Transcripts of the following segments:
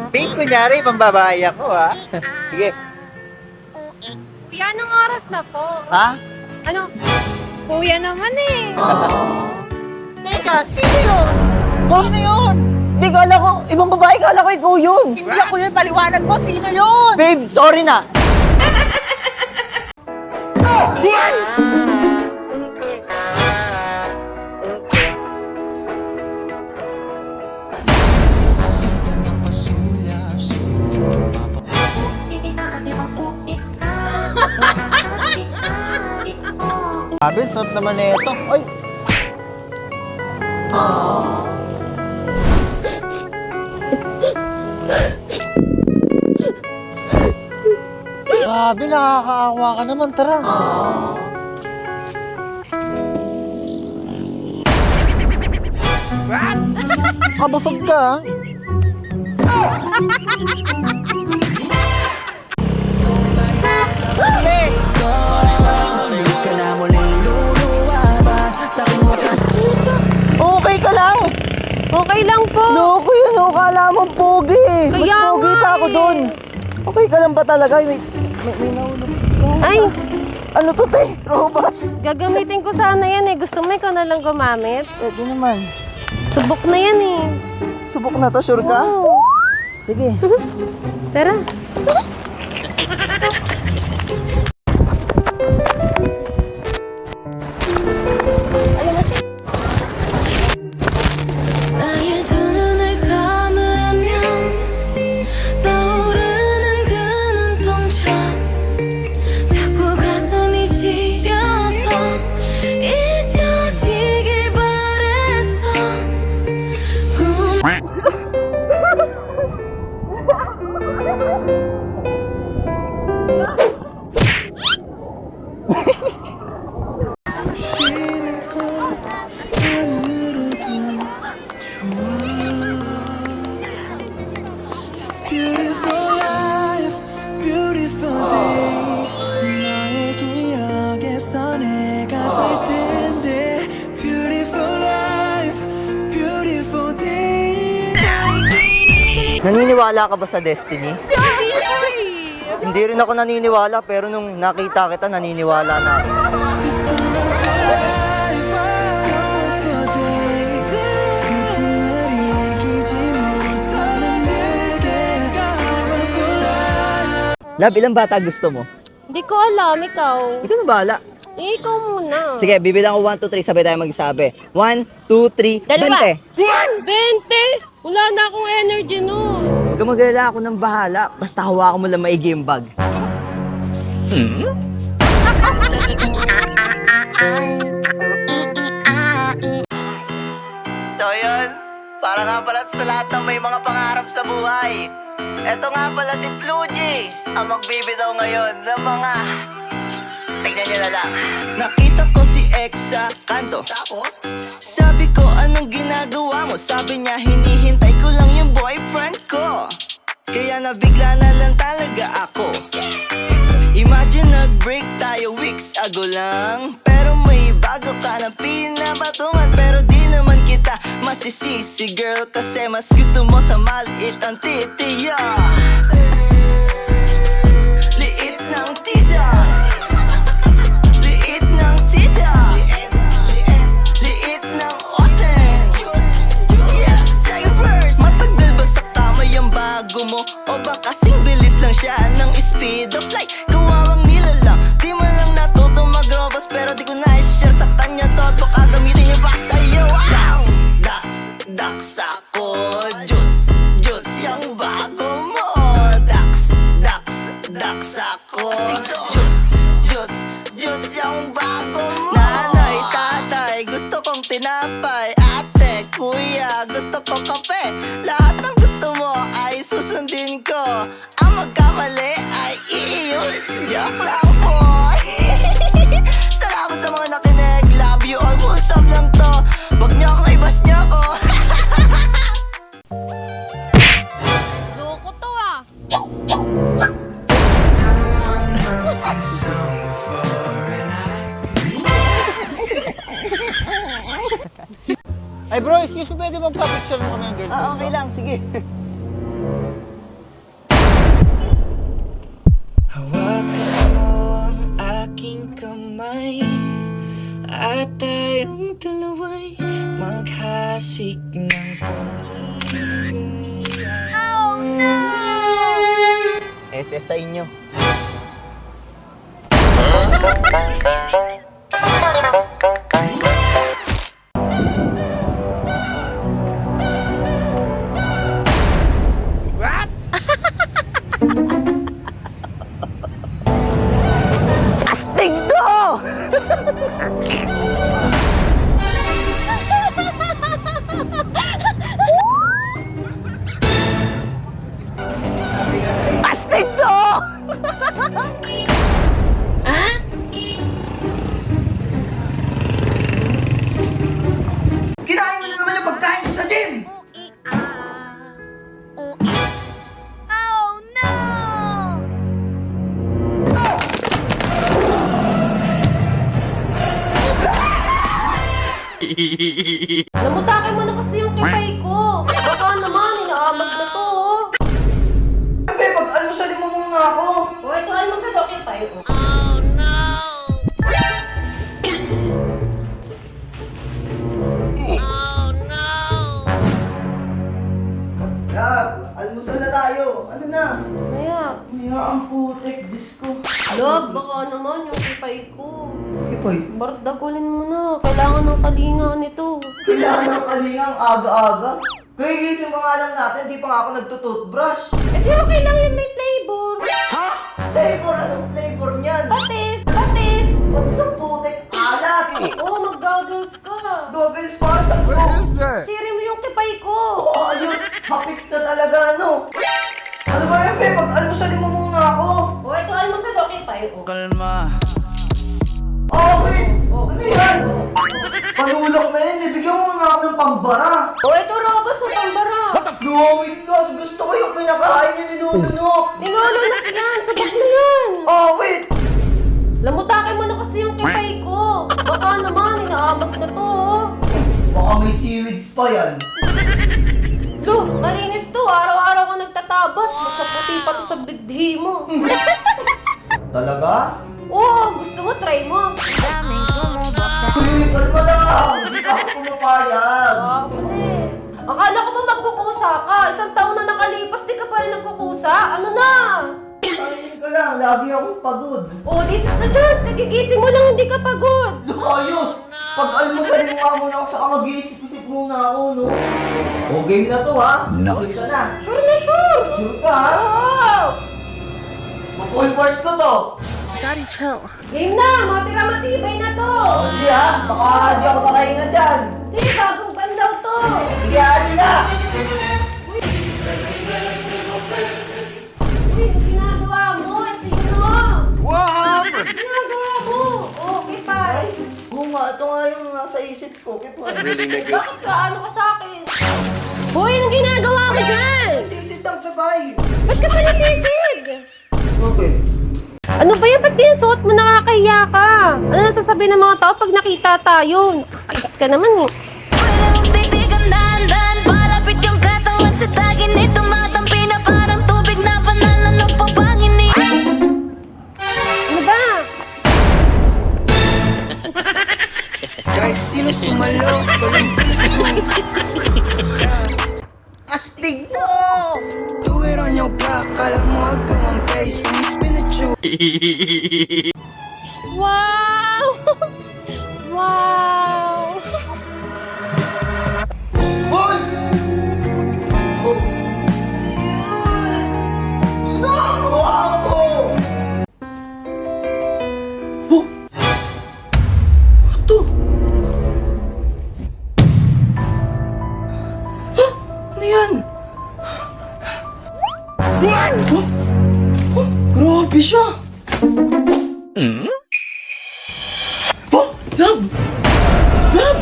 Babe, kunyari, pambabae ako, ha? Sige. Kuya, anong oras na po? Ha? Ano? Kuya naman eh. Teka, sino yun? Sino yun? Di, kala ko, ibang babae, kala ko ikaw yun. Hindi ako yun, paliwanag mo, sino yun? Babe, sorry na. Sabi, sarap naman na ito. Ay! Grabe, nakakaawa ka naman. Tara. Kabusog ka, ha? Okay ka lang. Okay lang po. Loko yun, oh. Kala mo pogi. Mas Kaya pogi nga pa ako eh. dun. Okay ka lang ba talaga? May nahulog. Ay, Ano to, te? Robas. gagamitin ko sana yan eh. Gusto mo ikaw na lang gumamit? Pwede naman. Subok na yan eh. Subok na to, sure ka? Oo. Sige. Tara. 나의 두 눈을 감으면 떠오르는 그 눈동자 자꾸 가슴이 시려서 잊혀지길 바랬어 Beautiful life, beautiful day. 너의 기억에서 내가 살 텐데. Beautiful life, beautiful day. Naniniwala ka ba sa destiny? Hindi rin ako naniniwala, pero nung nakita kita, naniniwala na ako. Love, ilang bata gusto mo? Hindi ko alam, ikaw. Ikaw na bahala. Eh, ikaw muna. Sige, bibilang ko 1, 2, 3, sabay tayo magsabi. 1, 2, 3, Dalawa. 20. 20! Wala na akong energy nun. Huwag kang mag-alala, ako nang bahala. Basta hawakan mo lang maigi yung bag. So yun, para nga pala sa lahat ng may mga pangarap sa buhay. Eto nga pala si Flugy, ang magbibitaw ngayon ng mga... Tignan nyo na lang. Nakita ko si X sa kanto. Tapos, sabi ko, anong ginagawa mo? Sabi niya, hinihintay ko lang yung boyfriend ko. Kaya nabigla na lang talaga ako. Imagine nag-break tayo weeks ago lang. Pero may bago ka na pinapatungan. Pero di naman kita masisisi, girl. Kasi mas gusto mo sa maliit ang titiya. Liit ng tita. Liit ng tita. Liit ng oten. Yeah, say first. Matagal ba sa tama yung bago mo? O ba kasing bilis lang siya ng speed of light? Kawawang nilalang, di mo lang natuto mag-robos. Pero di ko na-share sa kanya to. At baka gamitin niya pa sa'yo. Wow! Dax ako. Juts yung bago mo. Dax ako. Juts yung bago mo. Nanay, tatay, gusto kong tinapay. Ate, kuya, gusto ko kape. Lahat ng gusto mo ay susundin ko. Ang magkamali ay iyon. Joke lang po. Salamat sa mga nakinig. Love you all. Wholesome lang to. Wag niyo akong ibas niyo ako. Loko to ah. Ay bro, excuse me, pwede bang pa-picture mo kami ng girlfriend Okay lang, sige. Sinisik ng SS sa inyo. Astig to! Astig to! Kinain mo na naman yung pagkain ko sa gym! Namutakin mo na kasi yung kipay ko. Baka naman, inaamag na to. Oh. Be, pag-almusalin mo muna ako! O, ito almusal o kipay. Oh. Lab, almusal na tayo. Ano na? Kaya, Maya ang putek, Diyos ko. love, baka naman yung kipay ko. Kipoy, Bardagulin mo na. Kailangan ng kalinga nito. kailangan ng kalingang aga-aga. Kaya gising pa nga lang natin, di pa nga ako nagtutoothbrush. Eh di okay lang yun, may flavor. Flavor, anong flavor niyan? Patis, patis. Pag isang putek, alat! Oo, mag-goggles ka. Goggles para sa ko! Siri mo yung kipay ko. Oh, ayos! Hapit na talaga, ano? Ano ba yan, be? Pag-almusalin mo muna ako. O, ito almusal o kipay. O. kalma. Oh, wait! Ano yan? Panulak na yan, eh. Bigyan mo muna ako ng pambara. O, ito robos o pambara. No, wait, guys. Gusto ko yung pinakain niya ni Nununok. Nilulunok yan, sabag na yan. Oh, wait! Lamutakin mo na kasi yung kipay ko. Baka naman, inaamag na to. Oh. Baka may seaweeds pa yan. Lo, malinis to. Araw-araw ka nagtatabas. Basta puti pa to sa bidhi mo. Talaga? Oo, gusto mo, try mo. Uy, kalma lang! Hindi pa ako pumapayag. Ah, ulit. Akala ko ba magkukusa ka? Isang taon na nakalipas, di ka pa rin nagkukusa? Ano na? Timing ka lang, lagi akong pagod. Oh, this is the chance. Kagigising mo lang, hindi ka pagod. Ayos! Pag-almusalin mo nga muna ako, saka mag-iisip-isip muna ako, no? O, game na to, ha? Nice. Ka na. Sure na sure. Sure ka, ha? Oo. Full bars ko to. Game na, matira matibay na to. Hindi, ha? Baka di ako makahinga dyan. Sige, bagong banlaw to. Sige, ali na! Uy, ang ginagawa mo? Ito yun o. Wow! Ginagawa mo? Okay, pa. Oo nga, ito nga yung nasa isip ko. Ito nga. Bakit ka? Ano ka sa akin? Hoy, anong ginagawa mo dyan? Sisit ang gabay. Ba't ka sa nasisid? Okay. Ano ba yan? Ba't sinusuot mo? Nakakahiya ka. Ano nasasabi ng mga tao pag nakita tayo? Nakakis ka naman eh. Walang titigan dahan-dahan palapit yung katawan sa tagin ni tumatampi na parang tubig na banal na papangin ni Ano ba? Kahit sino sumalo, Astig to! do it on your block. Kala mo ikaw ang place when you spin the truth. Wow! Wow! Hoy! Nakakuha ako! Oh! Ito! Ah! Ano yan? Oh! Oh! Grabe siya! Oh! Love! Love!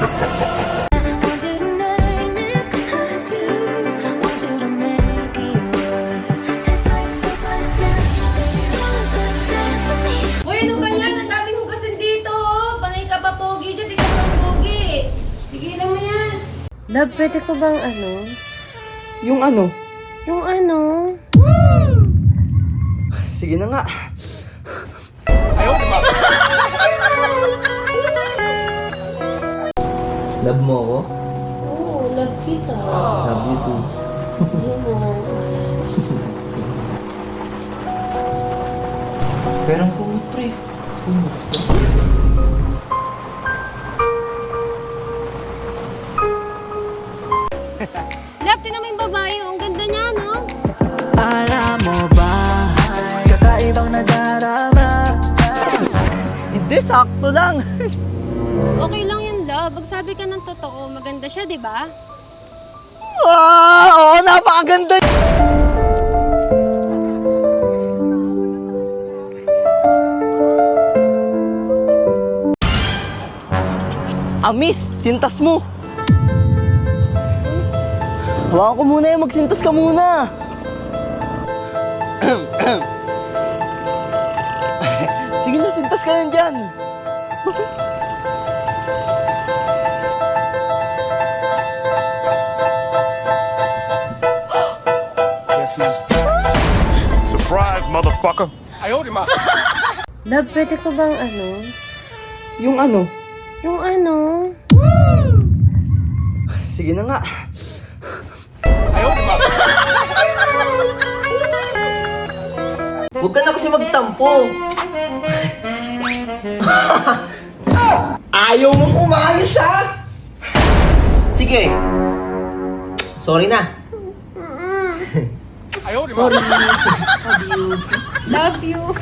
Want you to name it, I do. Want you to make it yours. It's like sesame. Hoy, ano ba yan? Ang daming hugasin dito, oh. Panay ka ba pogi dyan? Di ka ba pogi? Tigilan mo yan. Love, pwede ko bang ano? Yung ano? Yung ano? Sige na nga. Love mo ako? Oo, love kita. Love you too. Hindi mo. Pero ang kumot, pre. Kumot. Love, tinan mo yung babae. Ang ganda niya, no? Alam mo ba, kakaibang nadarama. Hindi, sakto lang. Okay lang yun, love. Magsabi ka ng totoo. Maganda siya, di ba? Oo, napakaganda. Amis, sintas mo. Hawakan ko muna yan, magsintas ka muna. Sige na, sintas ka lang dyan. Surprise, motherfucker. Love, pwede ko bang ano? Yung ano? Yung ano? Sige na nga. Huwag ka na kasi magtampo. Ayaw mong umayos, ha? Sige. Sorry na. Love you.